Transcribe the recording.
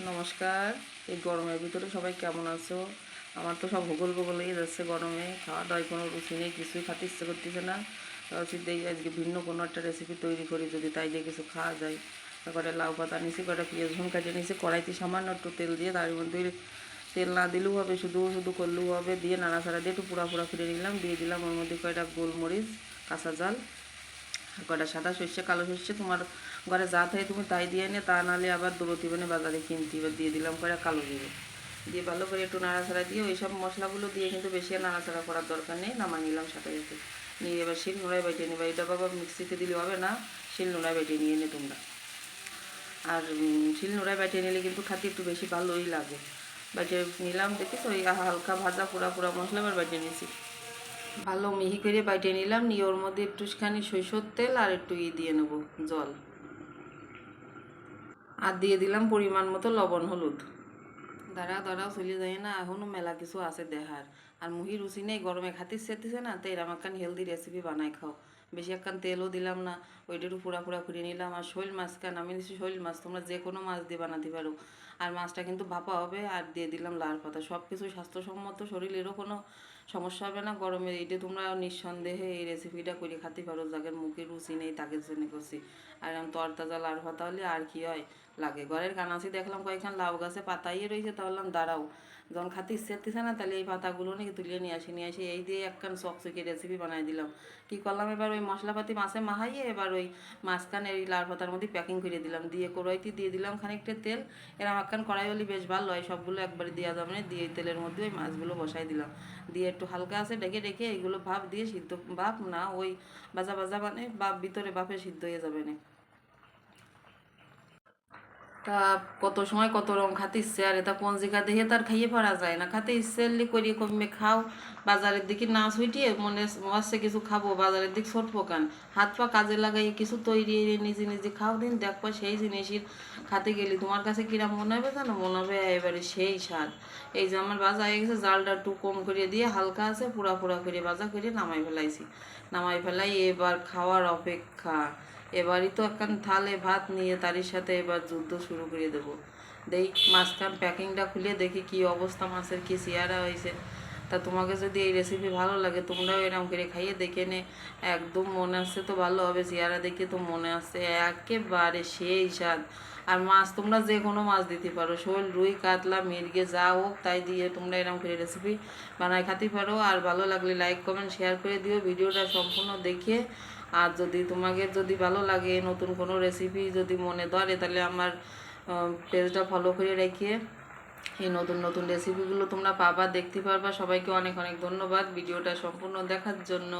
নমস্কার। এই গরমের ভিতরে সবাই কেমন আছো? আমার তো সব ভূগোল ভূগোলেই যাচ্ছে গরমে, খাওয়া দাওয়ায় কোনো রুচি নেই, কিছুই খেতে ইচ্ছে করতেছে না। উচিত দেখি আজকে ভিন্ন কোনো একটা রেসিপি তৈরি করি, যদি তাই দিয়ে কিছু খাওয়া যায়। কটা লাউ পাতা নিয়েছি, কটা পেঁয়াজ ভুন কাটিয়ে নিয়েছি, কড়াইতে সামান্য একটু তেল দিয়ে, তার মধ্যে তেল না দিলেও হবে, শুধু শুধু করলেও হবে, দিয়ে নাড়াচাড়া দিয়ে একটু পুরা পুরা ফিরে নিলাম, দিয়ে দিলাম ওর মধ্যে কয়টা গোলমরিচ, কাঁচা জাল, কটা সাদা সর্ষে, কালো সর্ষে তোমার ঘরে যা থাকে তুমি তাই দিয়ে নে, তা নাহলে আবার দৌড়তি মানে বাজারে কিনতে। এবার দিয়ে দিলাম কয়টা কালো জিরে, দিয়ে ভালো করে একটু নাড়াচাড়া দিয়ে ওই সব মশলাগুলো দিয়ে কিন্তু বেশি নাড়াচাড়া করার দরকার নেই, নামাই নিলাম সাথে সাথে। নিয়ে এবার শিল নোড়ায় বেটে নেবা, এটা বাবা মিক্সিতে দিলে হবে না, শিল নোড়ায় বেটে নিয়ে নে তোমরা। আর শিল নোড়ায় বেটে নিলে কিন্তু খাতে একটু বেশি ভালোই লাগে। বেটে নিলাম, দেখিস ওই হালকা ভাজা পুরা পুরা মশলা আবার বেটে নিয়েছি, ভালো মিহি করে বাইটে নিলাম। নিয়ে ওর মধ্যে একটুখানি সরিষার তেল আর একটু দিয়ে নেবো জল, আর দিয়ে দিলাম পরিমাণ মতো লবণ হলুদ। দাঁড়াও চলে যায় না, এখনও মেলা কিছু আছে দেখার। আর মুহি রুচি নেই, গরমে খাতির সেতিছে না, তাই এরকম একখান হেলদি রেসিপি বানাই খাও। বেশি একখান তেলও দিলাম না, ওইটারও পুরা পুরা করে নিলাম। আর শৈল মাছ কেন আমি দিচ্ছি, শৈল মাছ তোমরা যে কোনো মাছ দিয়ে বানাতে পারো। আর মাছটা কিন্তু ভাপা হবে, আর দিয়ে দিলাম লাল পাতা। সব কিছু স্বাস্থ্যসম্মত, শরীরেরও কোনো সমস্যা হবে না গরমে। এইটা তোমরা নিঃসন্দেহে এই রেসিপিটা করে খাতে পারো, যাদের মুখে রুচি নেই তাদের জন্য করছি। আর আমি তরতাজা লাল পাতা হলে আর কি হয় লাগে। ঘরের কানাচি দেখলাম কয়েকখান লাউ গাছে পাতাইয়ে রয়েছে, তাহলে দাঁড়াও যখন খাতে ইচ্ছে হচ্ছে না, তাহলে এই পাতাগুলো নাকি তুলিয়ে নিয়ে আসি এই দিয়ে একখান চকচকে রেসিপি বানাই দিলাম। কী করলাম, এবার ওই মশলাপাতি মাছে মাহাইয়ে এবার ওই মাঝখানে এই লাল পাতার মধ্যে প্যাকিং করে দিলাম, দিয়ে কড়াইতে দিয়ে দিলাম খানিকটা তেল। এরকম একখান কড়াই হলে বেশ ভালো হয়, সবগুলো একবারে দেওয়া যাবে না। দিয়ে তেলের মধ্যে ওই মাছগুলো বসাই দিলাম, দিয়ে একটু হালকা আছে ডেকে ডেকে এইগুলো ভাপ দিয়ে সিদ্ধ, ভাপ না ওই ভাজা ভাজা মানে বাপ ভিতরে বাপে সিদ্ধ হয়ে যাবে না। তা কত সময় কত রকম খাতে ইচ্ছে, আর এটা পঞ্জিকা দেখে তার খাইয়ে পারা যায় না। খাতে ইচ্ছে এলি করিয়ে কমে খাও, বাজারের দিকে না ছুটিয়ে মনে হচ্ছে কিছু খাবো, বাজারের দিক ছোট পোকান হাত পা কাজে লাগাই কিছু তৈরি নিজে নিজে খাও, দিন দেখবা সেই জিনিসের খাতে গেলি তোমার কাছে কিরম মনে হবে জানো, মনে হবে এবারে সেই স্বাদ। এই যে আমার ভাজা হয়ে গেছে, জালটা একটু কম করে দিয়ে হালকা আছে পুরা পুরা করে ভাজা করে নামাই ফেলাইছি। নামাই ফেলাই এবার খাওয়ার অপেক্ষা। এবারই তো একখান থালে ভাত নিয়ে তারই সাথে এবার যুদ্ধ শুরু করে দেবো। দেখি মাঝখান প্যাকিংটা খুলে দেখি কি অবস্থা, মাছের কি চেহারা হয়েছে। তা তোমাকে যদি এই রেসিপি ভালো লাগে তোমরাও এরকম করে খাইয়ে দেখে নে, একদম মনে আসছে তো ভালো হবে, চেহারা দেখে তো মনে আসছে একেবারে সেই স্বাদ। আর মাছ তোমরা যে কোনো মাছ দিতে পারো, শোল, রুই, কাতলা, মির্গে যা হোক তাই দিয়ে তোমরা এরকম করে রেসিপি বানাই খাতে পারো। আর ভালো লাগলে লাইক কমেন্ট শেয়ার করে দিও ভিডিওটা সম্পূর্ণ দেখে। আর যদি তোমাকে যদি ভালো লাগে নতুন কোনো রেসিপি যদি মনে ধরে, তাহলে আমার পেজটা ফলো করে রেখে এই নতুন নতুন রেসিপিগুলো তোমরা পাবা, দেখতে পারবা। সবাইকে অনেক অনেক ধন্যবাদ ভিডিওটা সম্পূর্ণ দেখার জন্য।